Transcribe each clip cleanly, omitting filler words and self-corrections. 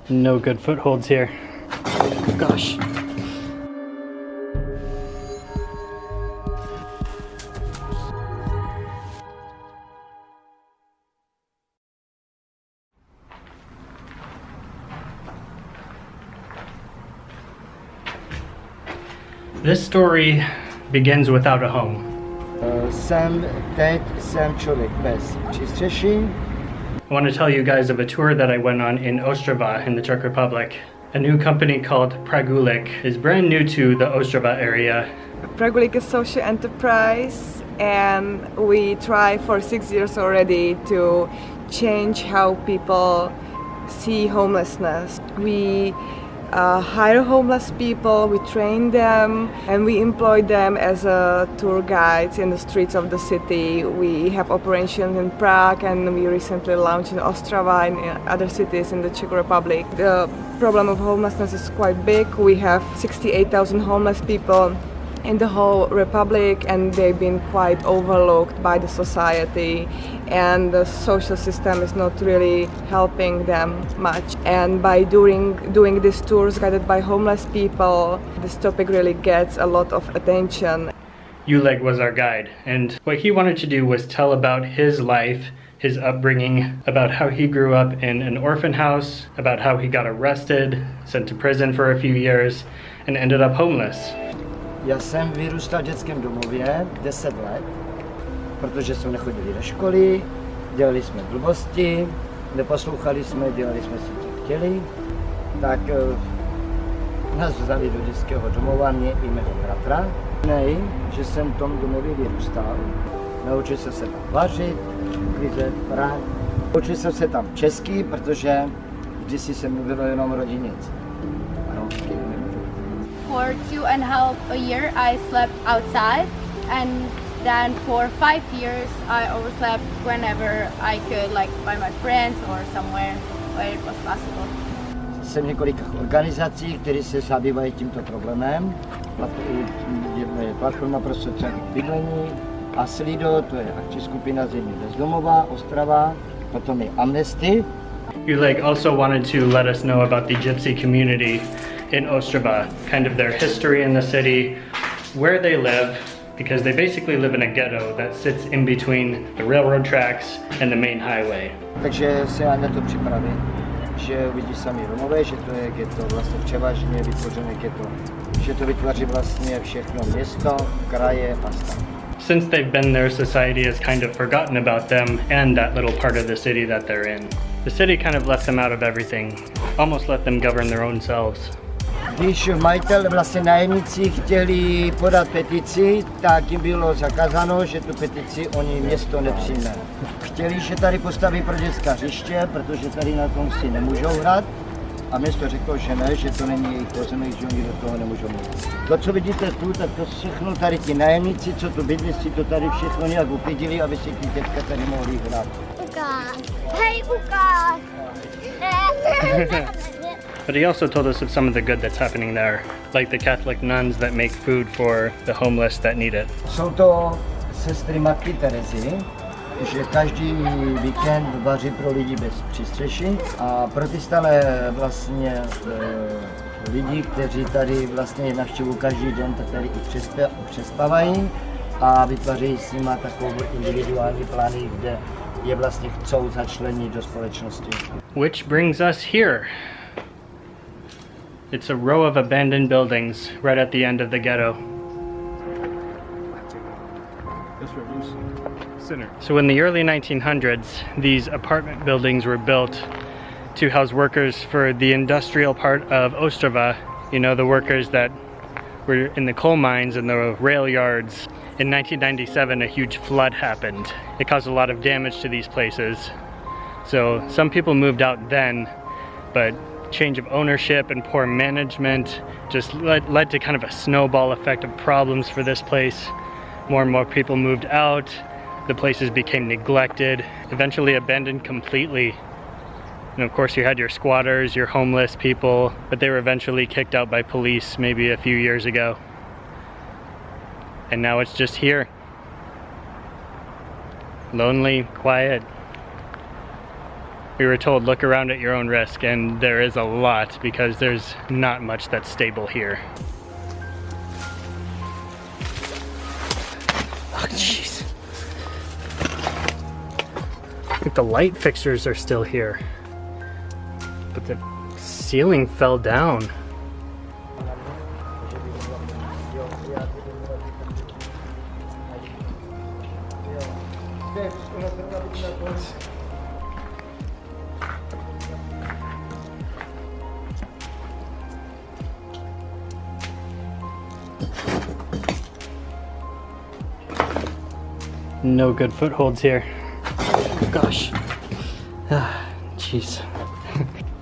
No good footholds here. Gosh. This story begins without a home. Jsem bez přístřeší. I want to tell you guys of a tour that I went on in Ostrava in the Czech Republic. A new company called Prego is brand new to the Ostrava area. Prego is a social enterprise, and we try for 6 years already to change how people see homelessness. We hire homeless people, we train them, and we employ them as tour guides in the streets of the city. We have operations in Prague, and we recently launched in Ostrava and in other cities in the Czech Republic. The problem of homelessness is quite big. We have 68,000 homeless people in the whole republic, and they've been quite overlooked by the society, and the social system is not really helping them much. And by doing these tours guided by homeless people, this topic really gets a lot of attention. Julek was our guide, and what he wanted to do was tell about his life, his upbringing, about how he grew up in an orphan house, about how he got arrested, sent to prison for a few years, and ended up homeless. Já jsem vyrůstal v dětském domově 10 let, protože jsme nechodili do školy, dělali jsme blbosti, neposlouchali jsme, dělali jsme si, co chtěli. Tak nás vzali do dětského domova, mě i mého bratra. Nej, že jsem v tom domově vyrůstal. Naučil jsem se tam vařit, uklízet, prát. Naučil jsem se tam česky, protože kdysi jsem mluvil jenom rodinec. Ano, For 2.5 years I slept outside, and then for 5 years I overslept whenever I could, like by my friends or somewhere where it was possible. Jsem v několika organizacích, které se zabývají tímto problémem. Platforma pro sociální bydlení, Aslido, to je akční skupina Země bezdomová, Ostrava, potom je Amnesty. Julek also wanted to let us know about the Gypsy community in Ostrava, kind of their history in the city, where they live, because they basically live in a ghetto that sits in between the railroad tracks and the main highway. Takže se já na to připravím, že vidí sami Romové, že to je ghetto vlastně převážně vytvořené ghetto, že to vytváří vlastně všechno město, kraje a stát. Since they've been there, society has kind of forgotten about them and that little part of the city that they're in. The city kind of left them out of everything, almost let them govern their own selves. Když majitel vlastně nájemníci chtěli podat petici, tak jim bylo zakázáno, že tu petici oni město nepřijme. Chtěli, že tady postaví pro dětská hřiště, protože tady na tom si nemůžou hrát. A město řeklo, že ne, že to není jejich pozemek, že oni do toho nemůžou mít. To, co vidíte tu, tak to všechno tady ti nájemníci, co tu bydlí, si to tady všechno nějak uklidili, aby si ty dětka tady mohli hrát. Ukáž. Hej, ukáž. But he also told us of some of the good that's happening there, like the Catholic nuns that make food for the homeless that need it. Jsou to sestry Matky Terezy, že každý víkend vaří pro lidi bez přístřeší a pro ty stále vlastně lidi, kteří tady vlastně navštěvují každý den, tak tady i přespávají a vytváří s nima takové individuální plány, kde je vlastně chcou začlenit do společnosti. Which brings us here. It's a row of abandoned buildings right at the end of the ghetto. So in the early 1900s, these apartment buildings were built to house workers for the industrial part of Ostrava. You know, the workers that were in the coal mines and the rail yards. In 1997, a huge flood happened. It caused a lot of damage to these places. So some people moved out then, but change of ownership and poor management just led to kind of a snowball effect of problems for this place. More and more people moved out. The places became neglected, eventually abandoned completely. And of course you had your squatters, your homeless people, but they were eventually kicked out by police maybe a few years ago. And now it's just here. Lonely, quiet. We were told look around at your own risk, and there is a lot because there's not much that's stable here. Oh jeez. I think the light fixtures are still here, but the ceiling fell down. No good footholds here. Gosh. Ah, jeez.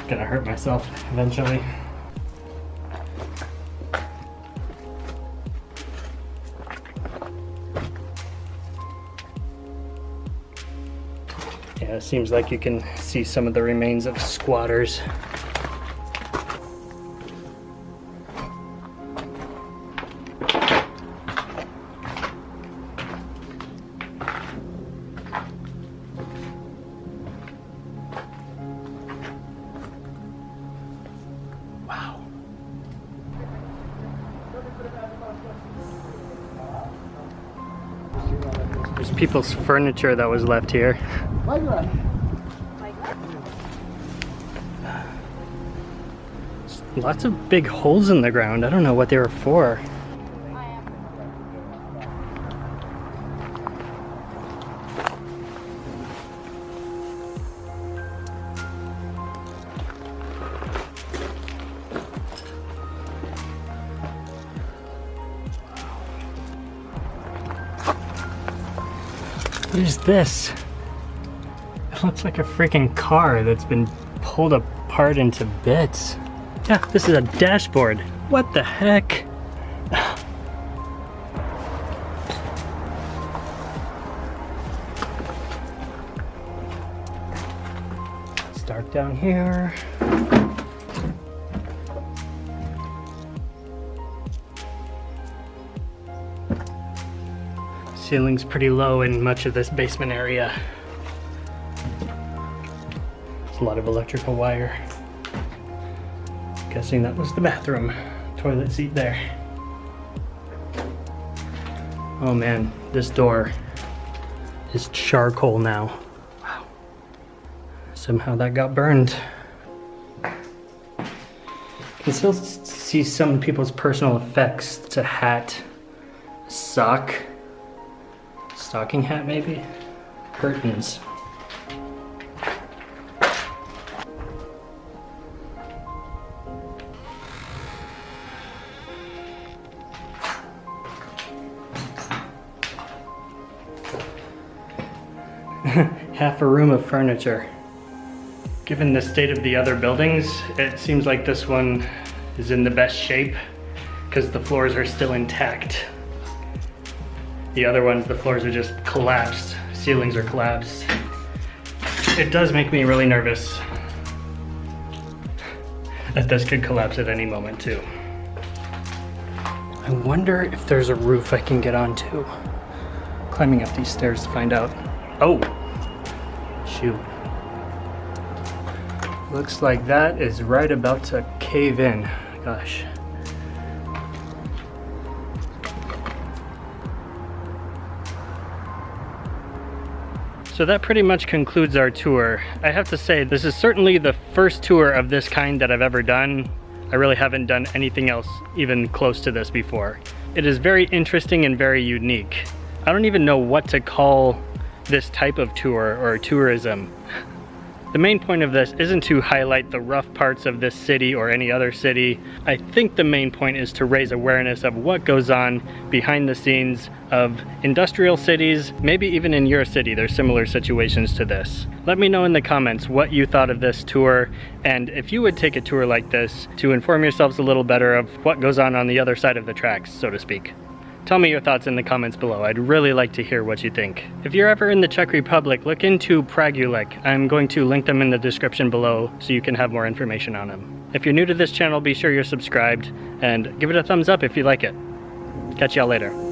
Gonna hurt myself eventually. Yeah, it seems like you can see some of the remains of squatters. Wow. There's people's furniture that was left here. Lots of big holes in the ground. I don't know what they were for. What is this? It looks like a freaking car that's been pulled apart into bits. Yeah, this is a dashboard. What the heck? It's dark down here. Ceiling's pretty low in much of this basement area. There's a lot of electrical wire. Guessing that was the bathroom. Toilet seat there. Oh man, this door is charcoal now. Wow. Somehow that got burned. You can still see some people's personal effects. It's a hat, a sock, stocking hat maybe, curtains. Half a room of furniture. Given the state of the other buildings, it seems like this one is in the best shape because the floors are still intact. The other ones, the floors are just collapsed. Ceilings are collapsed. It does make me really nervous that this could collapse at any moment too. I wonder if there's a roof I can get onto. Climbing up these stairs to find out. Oh, shoot. Looks like that is right about to cave in. Gosh. So that pretty much concludes our tour. I have to say, this is certainly the first tour of this kind that I've ever done. I really haven't done anything else even close to this before. It is very interesting and very unique. I don't even know what to call this type of tour or tourism. The main point of this isn't to highlight the rough parts of this city or any other city. I think the main point is to raise awareness of what goes on behind the scenes of industrial cities. Maybe even in your city there's similar situations to this. Let me know in the comments what you thought of this tour, and if you would take a tour like this to inform yourselves a little better of what goes on the other side of the tracks, so to speak. Tell me your thoughts in the comments below. I'd really like to hear what you think. If you're ever in the Czech Republic, look into Prego. I'm going to link them in the description below so you can have more information on them. If you're new to this channel, be sure you're subscribed and give it a thumbs up if you like it. Catch y'all later.